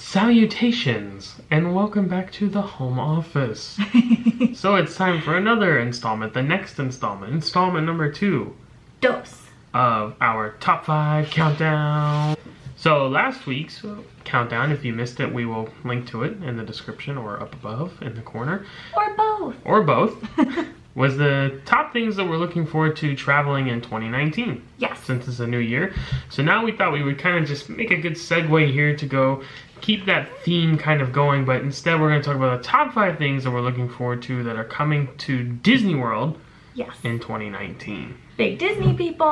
Salutations and welcome back to the home office. So it's time for another installment, the next installment number 2 of our top 5 countdown. So last week's countdown, if you missed it, we will link to it in the description or up above in the corner. Or both. Was the top things that we're looking forward to traveling in 2019. Yes. Since it's a new year. So now we thought we would kind of just make a good segue here to go keep that theme kind of going, but instead we're going to talk about the top 5 things that we're looking forward to that are coming to Disney World in 2019. Big Disney people,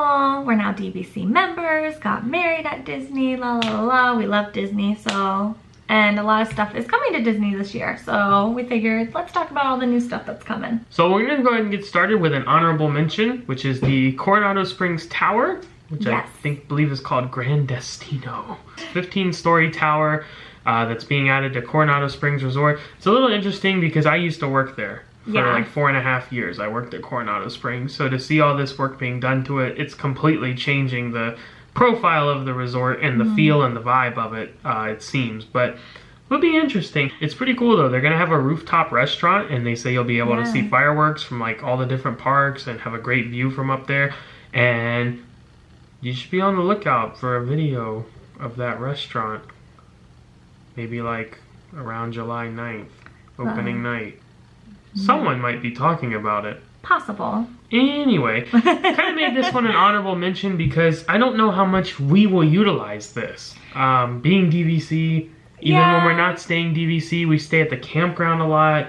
we're now DVC members, got married at Disney, la la la la, we love Disney, so... And a lot of stuff is coming to Disney this year, so we figured let's talk about all the new stuff that's coming. So we're going to go ahead and get started with an honorable mention, which is the Coronado Springs Tower, which I believe is called Grand Destino. 15-story tower that's being added to Coronado Springs Resort. It's a little interesting because I used to work there for like 4.5 years. I worked at Coronado Springs, so to see all this work being done to it, it's completely changing the profile of the resort and the feel and the vibe of it, it seems, but it'll be interesting. It's pretty cool though. They're gonna have a rooftop restaurant and they say you'll be able to see fireworks from like all the different parks and have a great view from up there, and you should be on the lookout for a video of that restaurant maybe like around July 9th, opening night. Someone might be talking about it. Possible. Anyway, kind of made this one an honorable mention because I don't know how much we will utilize this. Being DVC, even when we're not staying DVC, we stay at the campground a lot.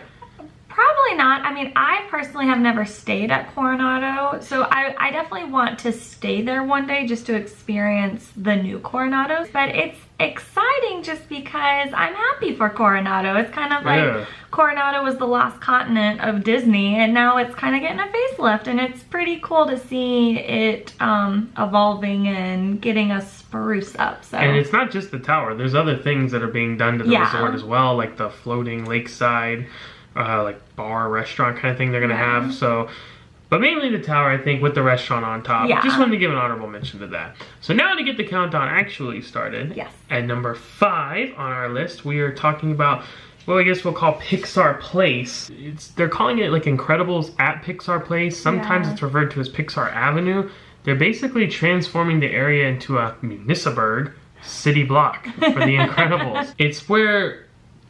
Probably not. I mean, I personally have never stayed at Coronado, so I definitely want to stay there one day just to experience the new Coronados. But it's exciting just because I'm happy for Coronado. It's kind of like Coronado was the lost continent of Disney, and now it's kind of getting a facelift, and it's pretty cool to see it evolving and getting a spruce up. So. And it's not just the tower. There's other things that are being done to the resort as well, like the floating lakeside like bar restaurant kind of thing they're gonna have. So, but mainly the tower, I think, with the restaurant on top. Just wanted to give an honorable mention to that. So now to get the countdown actually started, at number 5 on our list, we are talking about, well, I guess we'll call Pixar Place. They're calling it like Incredibles at Pixar Place. Sometimes it's referred to as Pixar Avenue. They're basically transforming the area into a municiburg city block for the Incredibles. It's where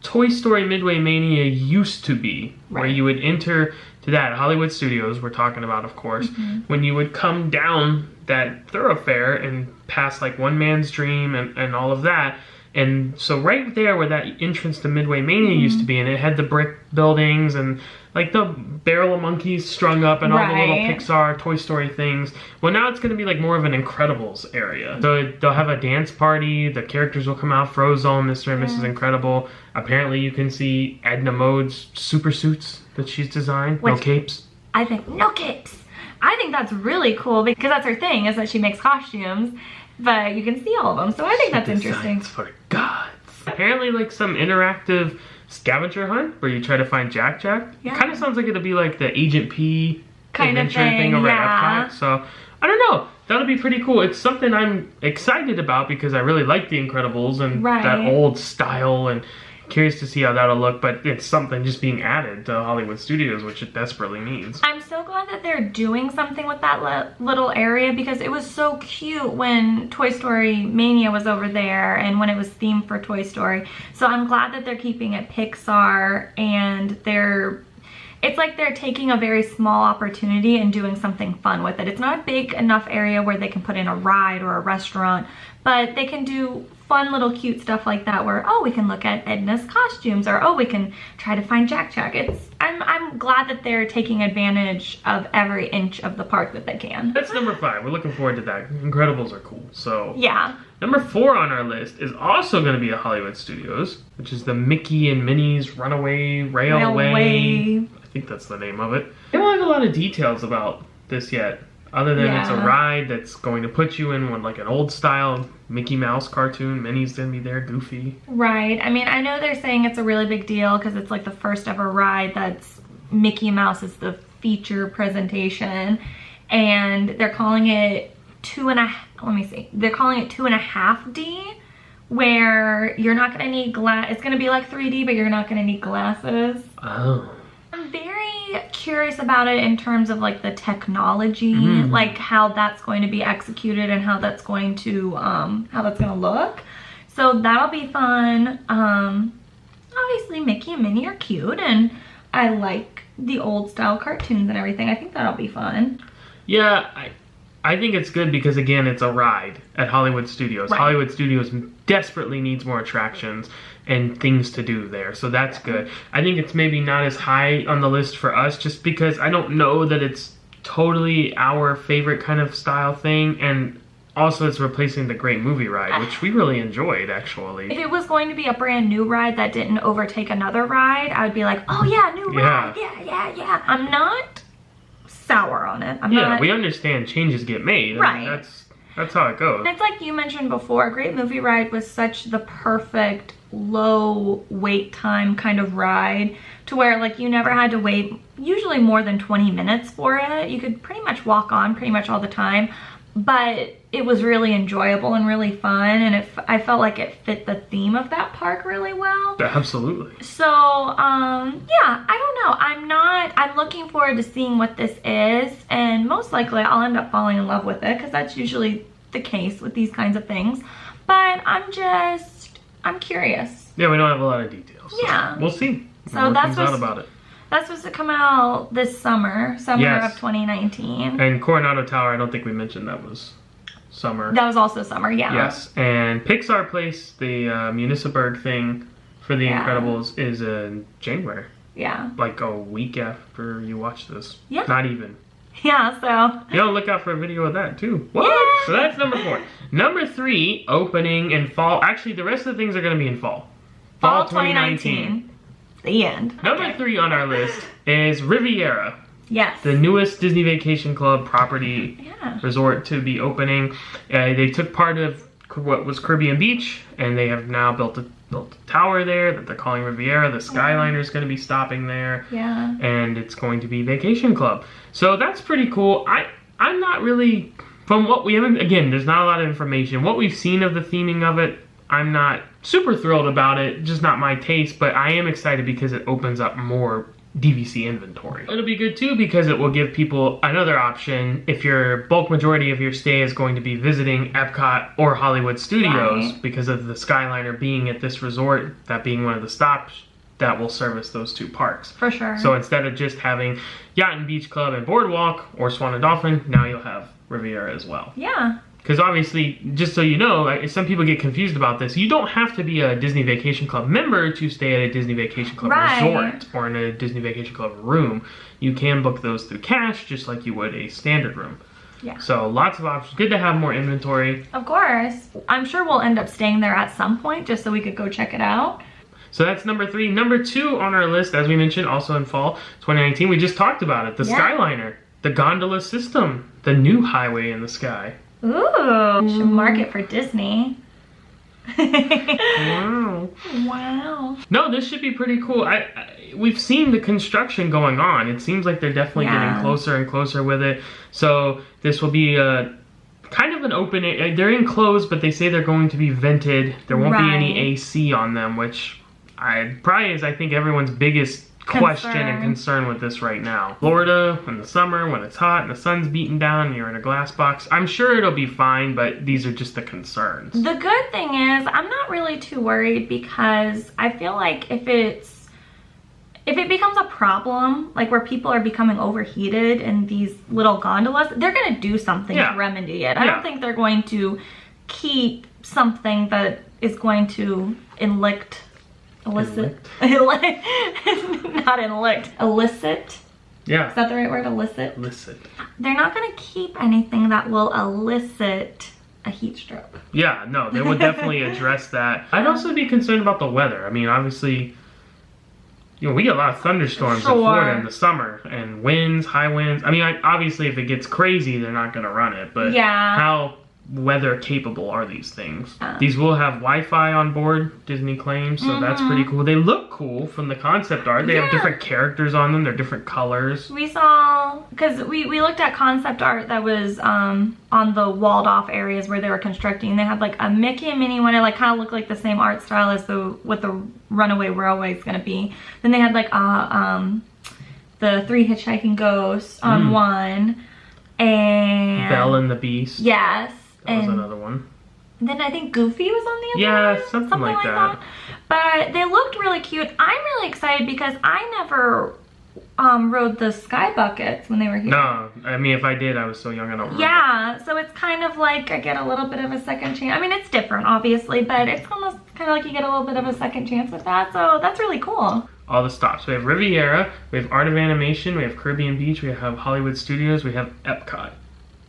Toy Story Midway Mania used to be, where you would enter to that Hollywood Studios, we're talking about, of course, when you would come down that thoroughfare and pass like One Man's Dream and all of that. And so right there where that entrance to Midway Mania used to be, and it had the brick buildings and like the barrel of monkeys strung up and all the little Pixar Toy Story things. Well, now it's going to be like more of an Incredibles area. So they'll have a dance party, the characters will come out, Frozone, Mr. and Mrs. Incredible. Apparently you can see Edna Mode's super suits that she's designed. No capes. I think, no capes. I think that's really cool because that's her thing, is that she makes costumes, but you can see all of them. So I think that's interesting. For gods. Apparently like some interactive scavenger hunt where you try to find Jack Jack. It kind of sounds like it'll be like the Agent P kind of thing over at Epcot. So I don't know. That'll be pretty cool. It's something I'm excited about because I really like the Incredibles and that old style, and curious to see how that'll look, but it's something just being added to Hollywood Studios, which it desperately needs. I'm so glad that they're doing something with that little area because it was so cute when Toy Story Mania was over there and when it was themed for Toy Story. So I'm glad that they're keeping it Pixar, and it's like they're taking a very small opportunity and doing something fun with it. It's not a big enough area where they can put in a ride or a restaurant, but they can do fun little cute stuff like that where, oh, we can look at Edna's costumes, or oh, we can try to find Jack Jack. I'm glad that they're taking advantage of every inch of the park that they can. That's number 5. We're looking forward to that. Incredibles are cool. So number 4 on our list is also going to be at Hollywood Studios, which is the Mickey and Minnie's Runaway Railway. I think that's the name of it. They don't have a lot of details about this yet, other than it's a ride that's going to put you in one, like an old style Mickey Mouse cartoon. Minnie's gonna be there, Goofy. Right. I mean, I know they're saying it's a really big deal because it's like the first ever ride that's Mickey Mouse is the feature presentation, and they're calling it they're calling it 2.5D, where you're not going to need glass. It's going to be like 3D, but you're not going to need glasses. Oh. I'm very curious about it in terms of like the technology, like how that's going to be executed and how that's going to look. So that'll be fun. Obviously Mickey and Minnie are cute, and I like the old style cartoons and everything. I think that'll be fun. Yeah, I think it's good because, again, it's a ride at Hollywood Studios. Right. Hollywood Studios desperately needs more attractions and things to do there, so that's good. I think it's maybe not as high on the list for us just because I don't know that it's totally our favorite kind of style thing, and also it's replacing the Great Movie Ride, which we really enjoyed, actually. If it was going to be a brand new ride that didn't overtake another ride, I would be like, oh yeah, new ride, yeah. I'm not sour on it. We understand changes get made. Right. I mean, that's how it goes. And it's like you mentioned before, Great Movie Ride was such the perfect low wait time kind of ride to where like you never had to wait usually more than 20 minutes for it. You could pretty much walk on pretty much all the time, but it was really enjoyable and really fun, and I felt like it fit the theme of that park really well. Absolutely. So yeah, I don't know. I'm looking forward to seeing what this is, and most likely I'll end up falling in love with it because that's usually the case with these kinds of things. But I'm curious. Yeah, we don't have a lot of details. So yeah. We'll see. So that's about it. That's supposed to come out this summer of 2019. And Coronado Tower, I don't think we mentioned that was summer. That was also summer, yeah. Yes, and Pixar Place, the Municiberg thing for The Incredibles is in January. Yeah. Like a week after you watch this. Yeah. Not even. Yeah, so. Yo, look out for a video of that too. What? Yeah. So that's number 4. Number 3, opening in fall. Actually, the rest of the things are going to be in fall. Fall 2019. The end. Number 3 on our list is Riviera. Yes. The newest Disney Vacation Club property resort to be opening. They took part of what was Caribbean Beach, and they have now built a tower there that they're calling Riviera. The Skyliner is going to be stopping there. Yeah. And it's going to be Vacation Club. So that's pretty cool. I'm not really, from what we haven't, again, there's not a lot of information. What we've seen of the theming of it, I'm not super thrilled about it, just not my taste, but I am excited because it opens up more DVC inventory. It'll be good too because it will give people another option if your bulk majority of your stay is going to be visiting Epcot or Hollywood Studios because of the Skyliner being at this resort, that being one of the stops that will service those 2 parks. For sure. So instead of just having Yacht and Beach Club and Boardwalk or Swan and Dolphin, now you'll have Riviera as well. Yeah. Because obviously, just so you know, like, some people get confused about this, you don't have to be a Disney Vacation Club member to stay at a Disney Vacation Club resort or in a Disney Vacation Club room. You can book those through cash, just like you would a standard room. Yeah. So lots of options. Good to have more inventory. Of course. I'm sure we'll end up staying there at some point just so we could go check it out. So that's number 3. Number 2 on our list, as we mentioned, also in fall 2019, we just talked about it. The Skyliner, the Gondola System, the new highway in the sky. Ooh, should market for Disney. Wow. Wow. No, this should be pretty cool. We've seen the construction going on. It seems like they're definitely getting closer and closer with it. So this will be kind of an open, they're enclosed, but they say they're going to be vented. There won't be any AC on them, which probably is, I think, everyone's biggest question and concern with this right now. Florida in the summer when it's hot and the sun's beating down and you're in a glass box, I'm sure it'll be fine, but these are just the concerns. The good thing is I'm not really too worried because I feel like if it becomes a problem, like where people are becoming overheated in these little gondolas, they're going to do something to remedy it. I don't think they're going to keep something that is going to elicit. Yeah. Is that the right word? Elicit? Elicit. They're not going to keep anything that will elicit a heat stroke. Yeah, no, they would definitely address that. I'd also be concerned about the weather. I mean, obviously, you know, we get a lot of thunderstorms in Florida in the summer and winds, high winds. I mean, obviously, if it gets crazy, they're not going to run it. But how weather capable are these things? These will have Wi-Fi on board, Disney claims, so that's pretty cool. They look cool from the concept art. They have different characters on them. They're different colors. We saw, because we looked at concept art that was on the walled off areas where they were constructing. They had like a Mickey and Minnie one. It like kind of looked like the same art style as what the Runaway Railway is going to be. Then they had like the Three Hitchhiking Ghosts on one. And Belle and the Beast. Yes. That was another one. Then I think Goofy was on the other one. Yeah, something like that. But they looked really cute. I'm really excited because I never rode the Sky Buckets when they were here. No, I mean, if I did, I was so young, I don't remember. Yeah, so it's kind of like I get a little bit of a second chance. I mean, it's different, obviously, but it's almost kind of like you get a little bit of a second chance with that. So that's really cool. All the stops. We have Riviera, we have Art of Animation, we have Caribbean Beach, we have Hollywood Studios, we have Epcot.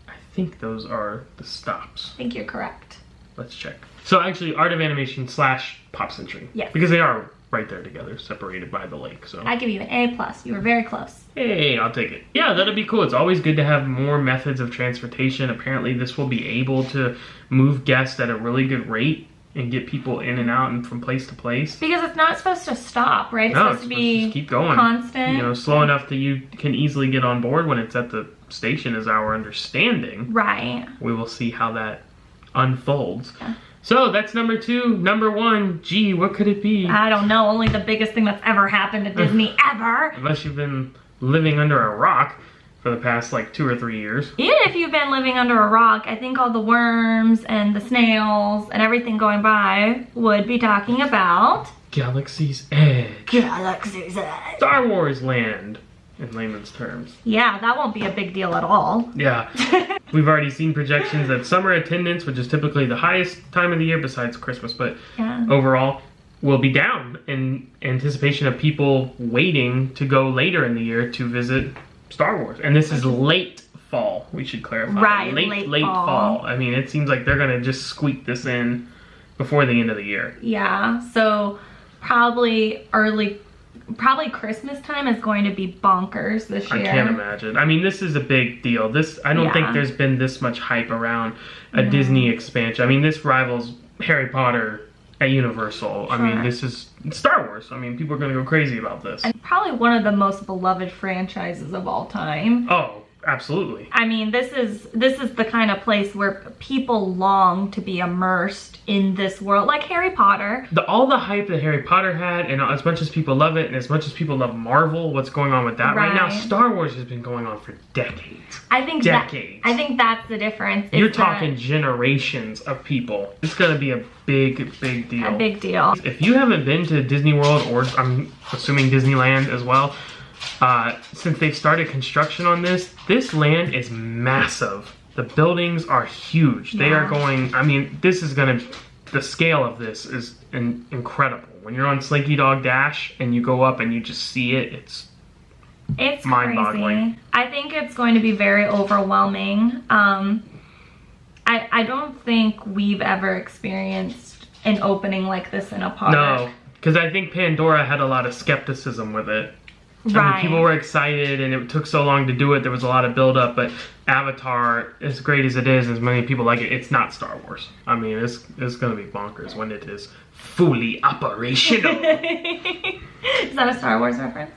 I think those are the stops. I think you're correct. Let's check. So actually, Art of Animation / Pop Century. Yes. Because they are right there together, separated by the lake. So I give you an A+. You were very close. Hey, I'll take it. Yeah, that'd be cool. It's always good to have more methods of transportation. Apparently, this will be able to move guests at a really good rate and get people in and out and from place to place. Because it's not supposed to stop, right? It's supposed to be just keep going. Constant. You know, slow enough that you can easily get on board when it's at the station is our understanding. Right. We will see how that unfolds. Yeah. So that's number 2. Number 1, gee, what could it be? I don't know. Only the biggest thing that's ever happened to Disney ever. Unless you've been living under a rock for the past like 2 or 3 years. Even if you've been living under a rock, I think all the worms and the snails and everything going by would be talking about Galaxy's Edge. Galaxy's Edge. Star Wars Land, in layman's terms. Yeah, that won't be a big deal at all. Yeah. We've already seen projections that summer attendance, which is typically the highest time of the year besides Christmas, but overall, will be down in anticipation of people waiting to go later in the year to visit Star Wars. And this is late fall, we should clarify. Right, late fall. I mean, it seems like they're going to just squeak this in before the end of the year. Yeah, so probably Christmas time is going to be bonkers this year. I can't imagine. I mean, this is a big deal. I don't think there's been this much hype around a Disney expansion. I mean, this rivals Harry Potter at Universal. Sure. I mean, this is Star Wars. I mean, people are going to go crazy about this. And probably one of the most beloved franchises of all time. Oh, absolutely. I mean, this is the kind of place where people long to be immersed in this world, like Harry Potter. All the hype that Harry Potter had, and as much as people love it, and as much as people love Marvel, what's going on with that right now, Star Wars has been going on for decades. I think that's the difference. You're talking generations of people. It's going to be a big deal. A big deal. If you haven't been to Disney World, or I'm assuming Disneyland as well, since they've started construction on this land is massive. The buildings are huge. They are going, I mean, the scale of this is incredible. When you're on Slinky Dog Dash and you go up and you just see it, it's mind-boggling. Crazy. I think it's going to be very overwhelming. I don't think we've ever experienced an opening like this in a park. No, because I think Pandora had a lot of skepticism with it. I mean, people were excited and it took so long to do it. There was a lot of build-up, but Avatar, as great as it is, as many people like it, it's not Star Wars. I mean, it's going to be bonkers when it is fully operational. Is that a Star Wars reference?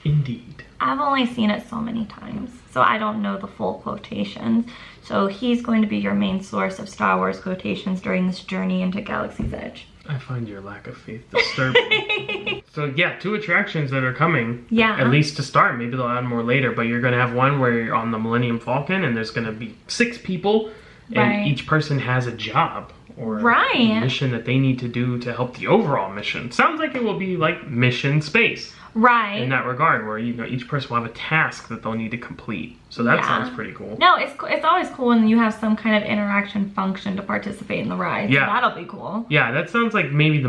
Indeed. I've only seen it so many times, so I don't know the full quotations. So he's going to be your main source of Star Wars quotations during this journey into Galaxy's Edge. I find your lack of faith disturbing. So yeah, 2 attractions that are coming. Yeah. At least to start. Maybe they'll add more later. But you're going to have one where you're on the Millennium Falcon and there's going to be 6 people. And each person has a job or a mission that they need to do to help the overall mission. Sounds like it will be like Mission Space. Right. In that regard, where each person will have a task that they'll need to complete. So that sounds pretty cool. No, it's always cool when you have some kind of interaction function to participate in the ride. Yeah. So that'll be cool. Yeah, that sounds like maybe the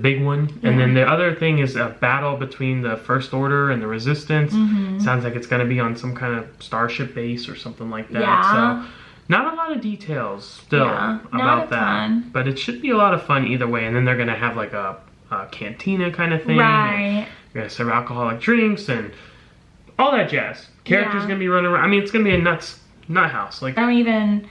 big one. Yeah. And then the other thing is a battle between the First Order and the Resistance. Mm-hmm. Sounds like it's going to be on some kind of starship base or something like that. Yeah. So not a lot of details still about that. Ton. But it should be a lot of fun either way. And then they're going to have like a cantina kind of thing. Right. You're going to serve alcoholic drinks and all that jazz. Characters going to be running around. I mean, it's going to be a nut house. Like, I don't even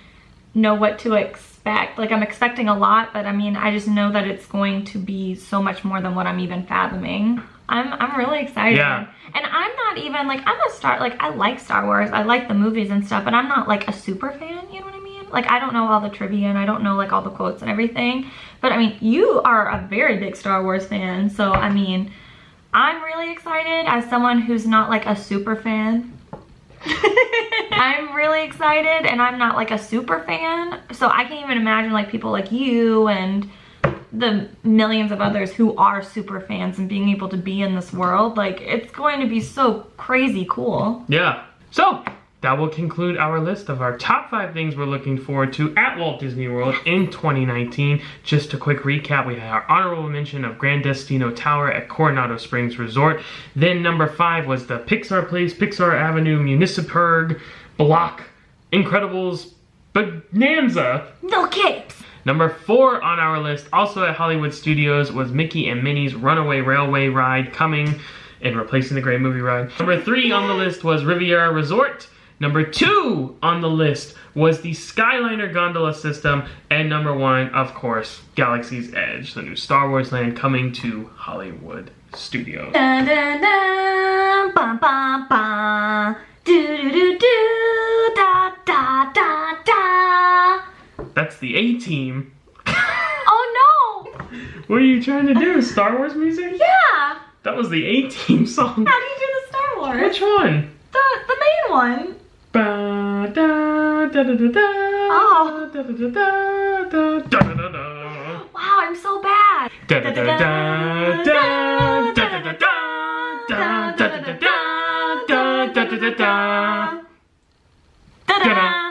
know what to expect. Like, I'm expecting a lot, but I mean, I just know that it's going to be so much more than what I'm even fathoming. I'm really excited. Yeah. And I'm not even, like, I like Star Wars. I like the movies and stuff, but I'm not, like, a super fan, you know what I mean? Like, I don't know all the trivia and I don't know, like, all the quotes and everything. But, I mean, you are a very big Star Wars fan. So, I mean, I'm really excited as someone who's not, like, a super fan. I'm really excited, and I'm not, like, a super fan. So, I can't even imagine, like, people like you and the millions of others who are super fans and being able to be in this world. Like, it's going to be so crazy cool. Yeah. So that will conclude our list of our top 5 things we're looking forward to at Walt Disney World in 2019. Just a quick recap, we had our honorable mention of Gran Destino Tower at Coronado Springs Resort. Then number 5 was the Pixar Place, Pixar Avenue, Municipurg, Block, Incredibles, Bonanza. No capes. Number 4 on our list, also at Hollywood Studios, was Mickey and Minnie's Runaway Railway Ride coming and replacing the Great Movie Ride. Number 3 on the list was Riviera Resort. Number 2 on the list was the Skyliner Gondola System. And number 1, of course, Galaxy's Edge, the new Star Wars land coming to Hollywood Studios. Dun, dun, dun, ba, ba, ba. Do, do, do, do, da, da, da, da. That's the A-Team. Oh no! What are you trying to do? Star Wars music? Yeah! That was the A-Team song. How do you do the Star Wars? Which one? The main one. Ba, da, da, da, da, da, Oh. da, da, da, da, da, da, da, da, da. Wow, I'm so bad. Da, da, da, da, da, da, da, da, da, da, da, da, da, da, da, da, da, da. Da-da.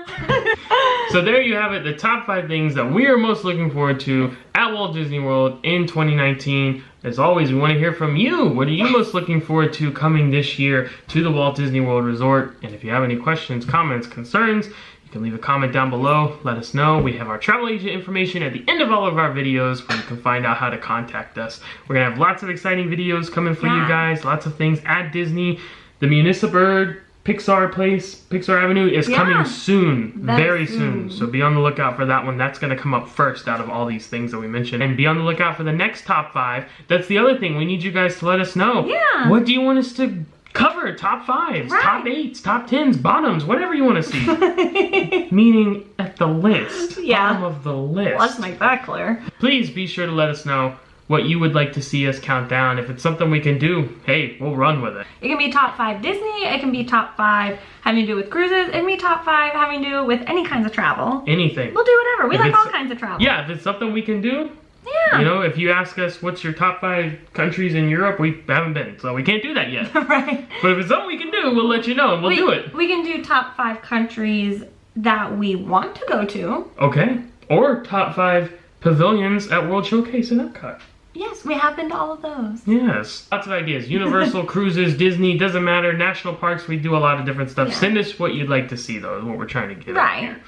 So there you have it, the top 5 things that we are most looking forward to at Walt Disney World in 2019. As always, we want to hear from you. What are you most looking forward to coming this year to the Walt Disney World Resort? And if you have any questions, comments, concerns, you can leave a comment down below. Let us know. We have our travel agent information at the end of all of our videos where you can find out how to contact us. We're going to have lots of exciting videos coming for you guys. Lots of things at Disney. The Municipurg Pixar Place, Pixar Avenue is coming soon, very soon. So be on the lookout for that one. That's going to come up first out of all these things that we mentioned. And be on the lookout for the next top 5. That's the other thing. We need you guys to let us know. Yeah. What do you want us to cover? Top 5s, top 8s, top 10s, bottoms, whatever you want to see. Meaning at the list. Bottom of the list. Let's make that clear. Please be sure to let us know what you would like to see us count down. If it's something we can do, hey, we'll run with it. It can be top 5 Disney, it can be top 5 having to do with cruises, it can be top 5 having to do with any kinds of travel. Anything. We'll do whatever. We like all kinds of travel. Yeah, if it's something we can do. Yeah. You know, if you ask us what's your top 5 countries in Europe, we haven't been, so we can't do that yet. Right. But if it's something we can do, we'll let you know and we'll do it. We can do top 5 countries that we want to go to. Okay. Or top 5 pavilions at World Showcase in Epcot. Yes, we have been to all of those. Yes. Lots of ideas. Universal, cruises, Disney, doesn't matter. National parks, we do a lot of different stuff. Yeah. Send us what you'd like to see, though, is what we're trying to get Right. at here.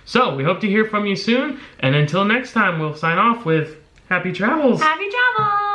So, we hope to hear from you soon. And until next time, we'll sign off with happy travels. Happy travels!